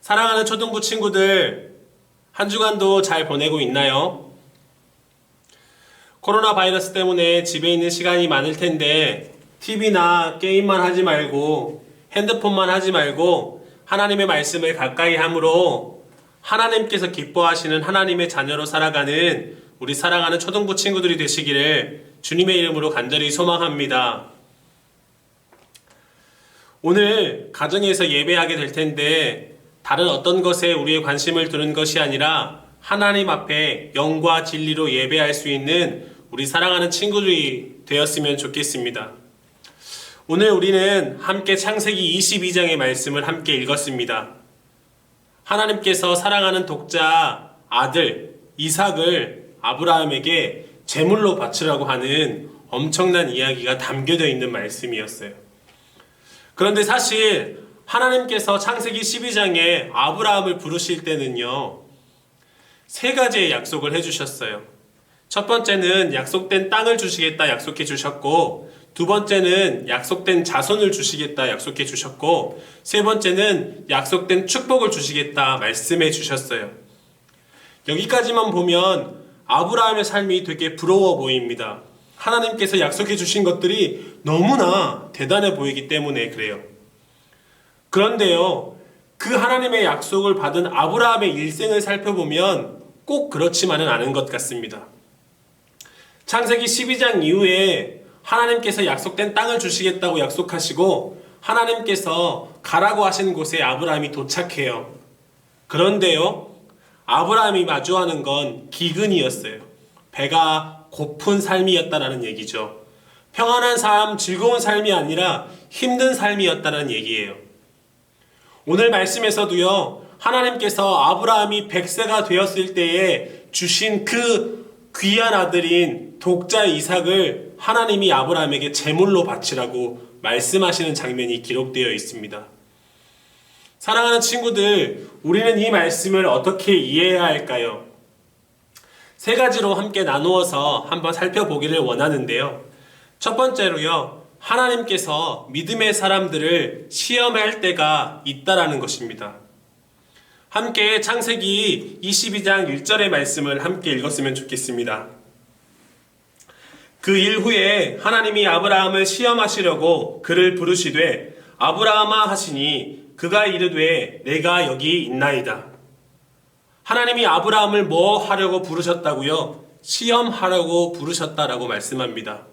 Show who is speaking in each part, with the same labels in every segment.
Speaker 1: 사랑하는 초등부 친구들, 한 주간도 잘 보내고 있나요? 코로나 바이러스 때문에 집에 있는 시간이 많을 텐데 TV나 게임만 하지 말고 핸드폰만 하지 말고 하나님의 말씀을 가까이 함으로 하나님께서 기뻐하시는 하나님의 자녀로 살아가는 우리 사랑하는 초등부 친구들이 되시기를 주님의 이름으로 간절히 소망합니다. 오늘 가정에서 예배하게 될 텐데 다른 어떤 것에 우리의 관심을 두는 것이 아니라 하나님 앞에 영과 진리로 예배할 수 있는 우리 사랑하는 친구들이 되었으면 좋겠습니다. 오늘 우리는 함께 창세기 22장의 말씀을 함께 읽었습니다. 하나님께서 사랑하는 독자 아들 이삭을 아브라함에게 제물로 바치라고 하는 엄청난 이야기가 담겨져 있는 말씀이었어요. 그런데 사실 하나님께서 창세기 12장에 아브라함을 부르실 때는요, 세 가지의 약속을 해주셨어요. 첫 번째는 약속된 땅을 주시겠다 약속해 주셨고, 두 번째는 약속된 자손을 주시겠다 약속해 주셨고, 세 번째는 약속된 축복을 주시겠다 말씀해 주셨어요. 여기까지만 보면 아브라함의 삶이 되게 부러워 보입니다. 하나님께서 약속해 주신 것들이 너무나 대단해 보이기 때문에 그래요. 그런데요, 그 하나님의 약속을 받은 아브라함의 일생을 살펴보면 꼭 그렇지만은 않은 것 같습니다. 창세기 12장 이후에 하나님께서 약속된 땅을 주시겠다고 약속하시고 하나님께서 가라고 하신 곳에 아브라함이 도착해요. 그런데요, 아브라함이 마주하는 건 기근이었어요. 배가 고픈 삶이었다라는 얘기죠. 평안한 삶, 즐거운 삶이 아니라 힘든 삶이었다는 얘기예요. 오늘 말씀에서도요, 하나님께서 아브라함이 100세가 되었을 때에 주신 그 귀한 아들인 독자 이삭을 하나님이 아브라함에게 제물로 바치라고 말씀하시는 장면이 기록되어 있습니다. 사랑하는 친구들, 우리는 이 말씀을 어떻게 이해해야 할까요? 세 가지로 함께 나누어서 한번 살펴보기를 원하는데요. 첫 번째로요, 하나님께서 믿음의 사람들을 시험할 때가 있다라는 것입니다. 함께 창세기 22장 1절의 말씀을 함께 읽었으면 좋겠습니다. 그 일 후에 하나님이 아브라함을 시험하시려고 그를 부르시되 아브라함아 하시니 그가 이르되 내가 여기 있나이다. 하나님이 아브라함을 뭐 하려고 부르셨다고요? 시험하려고 부르셨다라고 말씀합니다.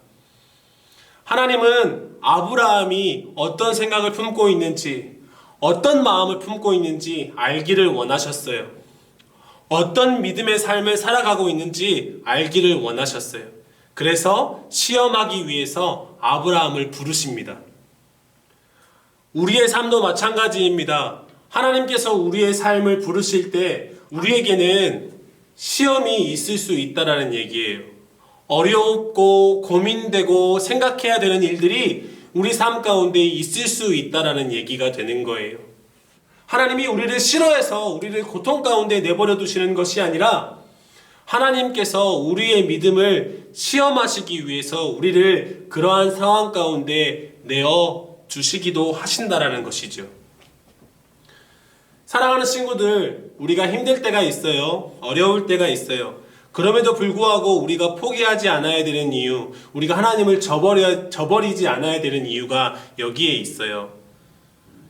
Speaker 1: 하나님은 아브라함이 어떤 생각을 품고 있는지, 어떤 마음을 품고 있는지 알기를 원하셨어요. 어떤 믿음의 삶을 살아가고 있는지 알기를 원하셨어요. 그래서 시험하기 위해서 아브라함을 부르십니다. 우리의 삶도 마찬가지입니다. 하나님께서 우리의 삶을 부르실 때 우리에게는 시험이 있을 수 있다라는 얘기예요. 어렵고 고민되고 생각해야 되는 일들이 우리 삶 가운데 있을 수 있다라는 얘기가 되는 거예요. 하나님이 우리를 싫어해서 우리를 고통 가운데 내버려 두시는 것이 아니라 하나님께서 우리의 믿음을 시험하시기 위해서 우리를 그러한 상황 가운데 내어 주시기도 하신다라는 것이죠. 사랑하는 친구들, 우리가 힘들 때가 있어요. 어려울 때가 있어요. 그럼에도 불구하고 우리가 포기하지 않아야 되는 이유, 우리가 하나님을 저버리지 않아야 되는 이유가 여기에 있어요.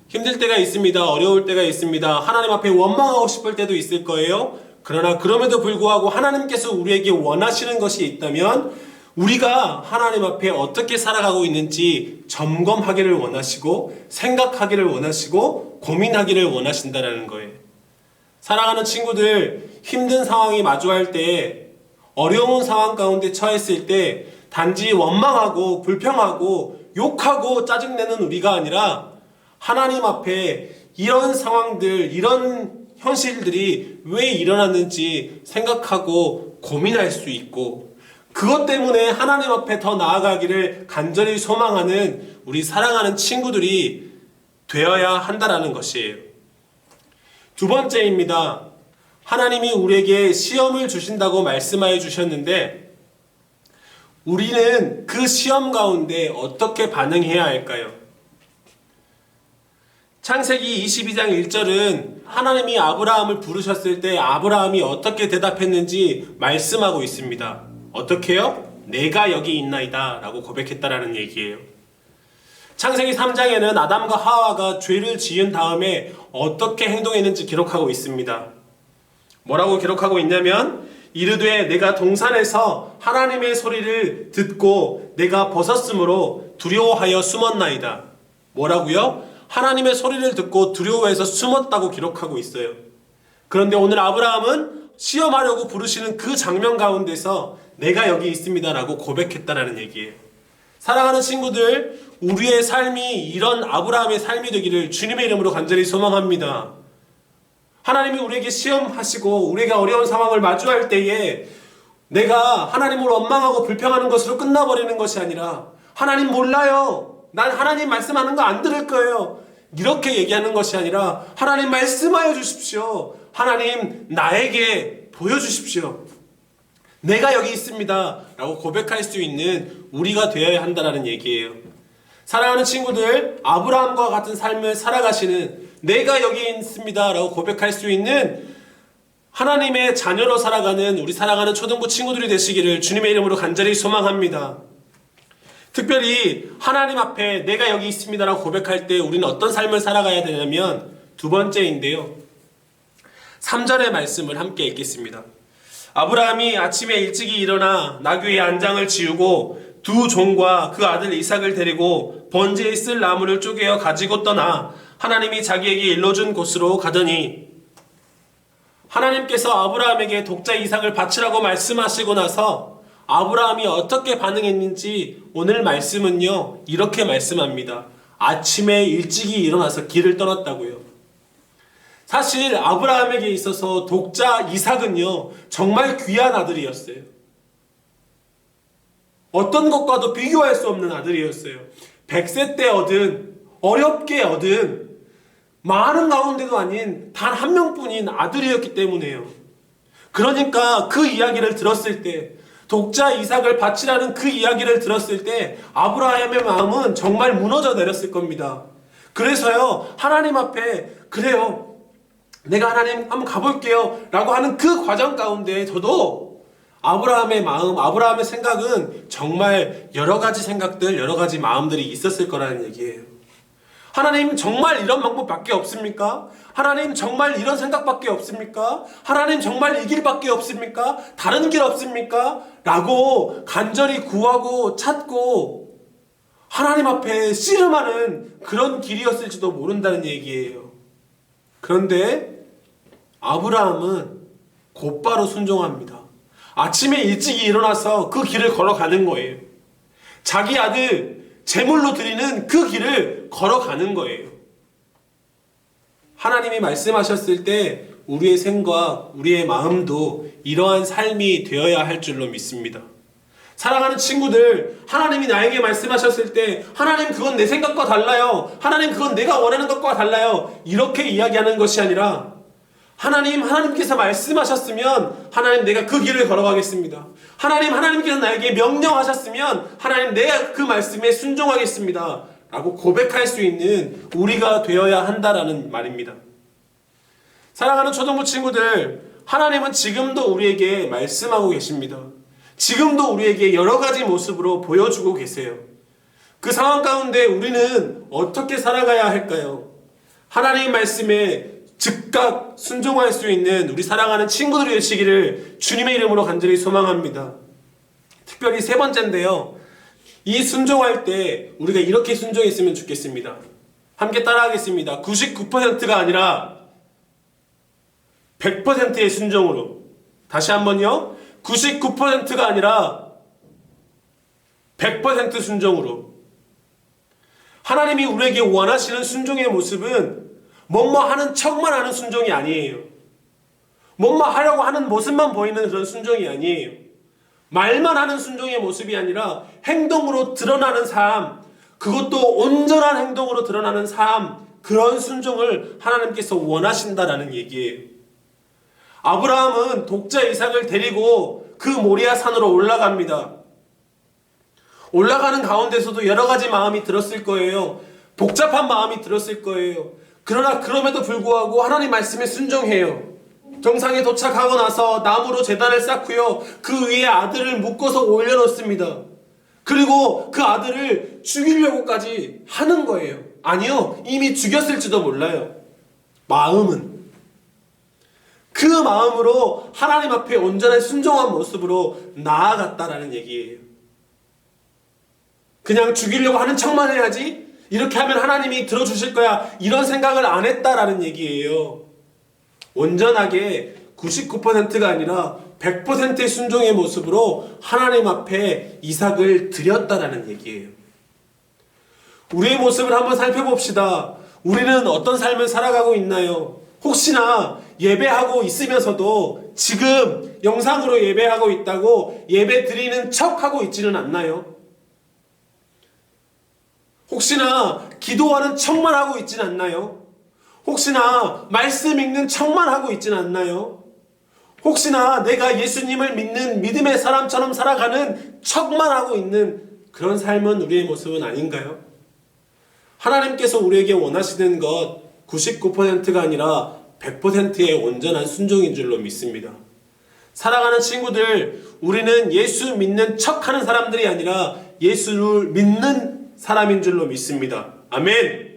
Speaker 1: 힘들 때가 있습니다. 어려울 때가 있습니다. 하나님 앞에 원망하고 싶을 때도 있을 거예요. 그러나 그럼에도 불구하고 하나님께서 우리에게 원하시는 것이 있다면 우리가 하나님 앞에 어떻게 살아가고 있는지 점검하기를 원하시고 생각하기를 원하시고 고민하기를 원하신다는 거예요. 사랑하는 친구들, 힘든 상황이 마주할 때, 어려운 상황 가운데 처했을 때 단지 원망하고 불평하고 욕하고 짜증내는 우리가 아니라 하나님 앞에 이런 상황들, 이런 현실들이 왜 일어났는지 생각하고 고민할 수 있고, 그것 때문에 하나님 앞에 더 나아가기를 간절히 소망하는 우리 사랑하는 친구들이 되어야 한다라는 것이에요. 두 번째입니다. 하나님이 우리에게 시험을 주신다고 말씀하여 주셨는데 우리는 그 시험 가운데 어떻게 반응해야 할까요? 창세기 22장 1절은 하나님이 아브라함을 부르셨을 때 아브라함이 어떻게 대답했는지 말씀하고 있습니다. 어떻게요? 내가 여기 있나이다 라고 고백했다라는 얘기예요. 창세기 3장에는 아담과 하와가 죄를 지은 다음에 어떻게 행동했는지 기록하고 있습니다. 뭐라고 기록하고 있냐면 이르되 내가 동산에서 하나님의 소리를 듣고 내가 벗었으므로 두려워하여 숨었나이다. 뭐라고요? 하나님의 소리를 듣고 두려워해서 숨었다고 기록하고 있어요. 그런데 오늘 아브라함은 시험하려고 부르시는 그 장면 가운데서 내가 여기 있습니다 라고 고백했다라는 얘기예요. 사랑하는 친구들, 우리의 삶이 이런 아브라함의 삶이 되기를 주님의 이름으로 간절히 소망합니다. 하나님이 우리에게 시험하시고 우리가 어려운 상황을 마주할 때에 내가 하나님을 원망하고 불평하는 것으로 끝나버리는 것이 아니라 하나님 몰라요. 난 하나님 말씀하는 거 안 들을 거예요. 이렇게 얘기하는 것이 아니라 하나님 말씀하여 주십시오. 하나님 나에게 보여주십시오. 내가 여기 있습니다 라고 고백할 수 있는 우리가 되어야 한다는 얘기예요. 사랑하는 친구들, 아브라함과 같은 삶을 살아가시는 내가 여기 있습니다 라고 고백할 수 있는 하나님의 자녀로 살아가는 우리 사랑하는 초등부 친구들이 되시기를 주님의 이름으로 간절히 소망합니다. 특별히 하나님 앞에 내가 여기 있습니다 라고 고백할 때 우리는 어떤 삶을 살아가야 되냐면 두 번째인데요, 3절의 말씀을 함께 읽겠습니다. 아브라함이 아침에 일찍이 일어나 나귀의 안장을 지우고 두 종과 그 아들 이삭을 데리고 번제에 쓸 나무를 쪼개어 가지고 떠나 하나님이 자기에게 일러준 곳으로 가더니, 하나님께서 아브라함에게 독자 이삭을 바치라고 말씀하시고 나서 아브라함이 어떻게 반응했는지 오늘 말씀은요 이렇게 말씀합니다. 아침에 일찍이 일어나서 길을 떠났다고요. 사실 아브라함에게 있어서 독자 이삭은요 정말 귀한 아들이었어요. 어떤 것과도 비교할 수 없는 아들이었어요. 100세 때 얻은, 어렵게 얻은, 많은 가운데도 아닌 단 한 명뿐인 아들이었기 때문에요. 그러니까 그 이야기를 들었을 때, 독자 이삭을 바치라는 그 이야기를 들었을 때 아브라함의 마음은 정말 무너져 내렸을 겁니다. 그래서요 하나님 앞에 그래요, 내가 하나님 한번 가볼게요 라고 하는 그 과정 가운데 저도 아브라함의 마음, 아브라함의 생각은 정말 여러 가지 생각들, 여러 가지 마음들이 있었을 거라는 얘기예요. 하나님 정말 이런 방법밖에 없습니까? 하나님 정말 이런 생각밖에 없습니까? 하나님 정말 이 길밖에 없습니까? 다른 길 없습니까? 라고 간절히 구하고 찾고 하나님 앞에 씨름하는 그런 길이었을지도 모른다는 얘기예요. 그런데 아브라함은 곧바로 순종합니다. 아침에 일찍이 일어나서 그 길을 걸어가는 거예요. 자기 아들 제물로 드리는 그 길을 걸어가는 거예요. 하나님이 말씀하셨을 때 우리의 생각, 우리의 마음도 이러한 삶이 되어야 할 줄로 믿습니다. 사랑하는 친구들, 하나님이 나에게 말씀하셨을 때 하나님 그건 내 생각과 달라요. 하나님 그건 내가 원하는 것과 달라요. 이렇게 이야기하는 것이 아니라 하나님께서 말씀하셨으면 하나님 내가 그 길을 걸어가겠습니다. 하나님께서 나에게 명령하셨으면 하나님 내가 그 말씀에 순종하겠습니다 라고 고백할 수 있는 우리가 되어야 한다라는 말입니다. 사랑하는 초등부 친구들, 하나님은 지금도 우리에게 말씀하고 계십니다. 지금도 우리에게 여러 가지 모습으로 보여주고 계세요. 그 상황 가운데 우리는 어떻게 살아가야 할까요? 하나님 말씀에 즉각 순종할 수 있는 우리 사랑하는 친구들이 되시기를 주님의 이름으로 간절히 소망합니다. 특별히 세 번째인데요, 이 순종할 때 우리가 이렇게 순종했으면 좋겠습니다. 함께 따라하겠습니다. 99%가 아니라 100%의 순종으로. 다시 한번요. 99%가 아니라 100% 순종으로. 하나님이 우리에게 원하시는 순종의 모습은 뭐뭐 하는 척만 하는 순종이 아니에요. 뭐뭐 하려고 하는 모습만 보이는 그런 순종이 아니에요. 말만 하는 순종의 모습이 아니라 행동으로 드러나는 삶, 그것도 온전한 행동으로 드러나는 삶, 그런 순종을 하나님께서 원하신다라는 얘기예요. 아브라함은 독자 이삭을 데리고 그 모리아 산으로 올라갑니다. 올라가는 가운데서도 여러 가지 마음이 들었을 거예요. 복잡한 마음이 들었을 거예요. 그러나 그럼에도 불구하고 하나님 말씀에 순종해요. 정상에 도착하고 나서 나무로 제단을 쌓고요. 그 위에 아들을 묶어서 올려놓습니다. 그리고 그 아들을 죽이려고까지 하는 거예요. 아니요, 이미 죽였을지도 몰라요. 그 마음으로 하나님 앞에 온전한 순종한 모습으로 나아갔다라는 얘기예요. 그냥 죽이려고 하는 척만 해야지, 이렇게 하면 하나님이 들어주실 거야, 이런 생각을 안 했다라는 얘기예요. 온전하게 99%가 아니라 100%의 순종의 모습으로 하나님 앞에 이삭을 드렸다라는 얘기예요. 우리의 모습을 한번 살펴봅시다. 우리는 어떤 삶을 살아가고 있나요? 혹시나 예배하고 있으면서도 지금 영상으로 예배하고 있다고 예배 드리는 척하고 있지는 않나요? 혹시나 기도하는 척만 하고 있지는 않나요? 혹시나 말씀 읽는 척만 하고 있지는 않나요? 혹시나 내가 예수님을 믿는 믿음의 사람처럼 살아가는 척만 하고 있는 그런 삶은 우리의 모습은 아닌가요? 하나님께서 우리에게 원하시는 것 99%가 아니라 100%의 온전한 순종인 줄로 믿습니다. 사랑하는 친구들, 우리는 예수 믿는 척하는 사람들이 아니라 예수를 믿는 사람인 줄로 믿습니다. 아멘.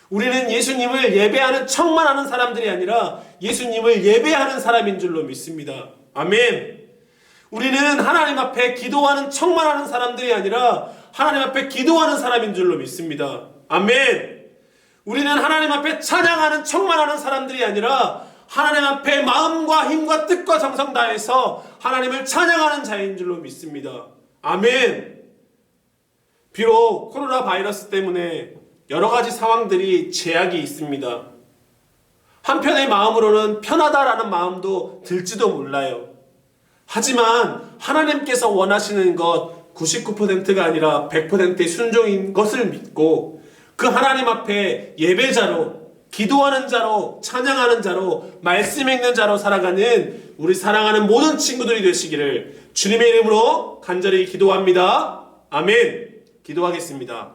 Speaker 1: 우리는 예수님을 예배하는 척만 하는 사람들이 아니라 예수님을 예배하는 사람인 줄로 믿습니다. 아멘. 우리는 하나님 앞에 기도하는 척만 하는 사람들이 아니라 하나님 앞에 기도하는 사람인 줄로 믿습니다. 아멘. 우리는 하나님 앞에 찬양하는 척만 하는 사람들이 아니라 하나님 앞에 마음과 힘과 뜻과 정성 다해서 하나님을 찬양하는 자인 줄로 믿습니다. 아멘. 비록 코로나 바이러스 때문에 여러 가지 상황들이 제약이 있습니다. 한편의 마음으로는 편하다라는 마음도 들지도 몰라요. 하지만 하나님께서 원하시는 것 99%가 아니라 100%의 순종인 것을 믿고 그 하나님 앞에 예배자로, 기도하는 자로, 찬양하는 자로, 말씀 읽는 자로 살아가는 우리 사랑하는 모든 친구들이 되시기를 주님의 이름으로 간절히 기도합니다. 아멘. 기도하겠습니다.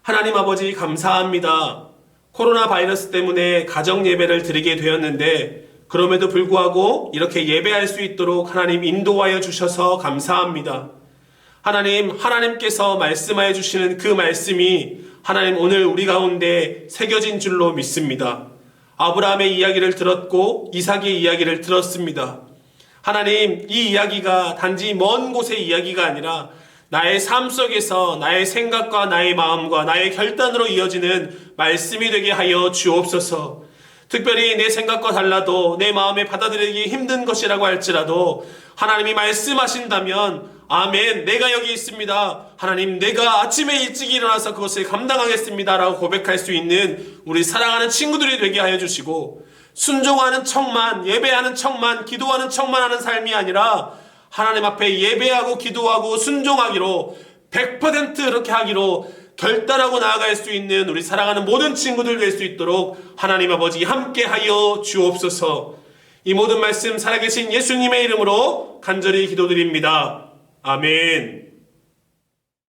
Speaker 1: 하나님 아버지 감사합니다. 코로나 바이러스 때문에 가정 예배를 드리게 되었는데 그럼에도 불구하고 이렇게 예배할 수 있도록 하나님 인도하여 주셔서 감사합니다. 하나님께서 말씀하여 주시는 그 말씀이 하나님 오늘 우리 가운데 새겨진 줄로 믿습니다. 아브라함의 이야기를 들었고 이삭의 이야기를 들었습니다. 하나님, 이 이야기가 단지 먼 곳의 이야기가 아니라 나의 삶 속에서 나의 생각과 나의 마음과 나의 결단으로 이어지는 말씀이 되게 하여 주옵소서. 특별히 내 생각과 달라도 내 마음에 받아들이기 힘든 것이라고 할지라도 하나님이 말씀하신다면 아멘, 내가 여기 있습니다. 하나님, 내가 아침에 일찍 일어나서 그것을 감당하겠습니다 라고 고백할 수 있는 우리 사랑하는 친구들이 되게 하여 주시고 순종하는 척만, 예배하는 척만, 기도하는 척만 하는 삶이 아니라 하나님 앞에 예배하고 기도하고 순종하기로 100% 그렇게 하기로 결단하고 나아갈 수 있는 우리 사랑하는 모든 친구들 될 수 있도록 하나님 아버지 함께 하여 주옵소서. 이 모든 말씀 살아계신 예수님의 이름으로 간절히 기도드립니다. 아멘.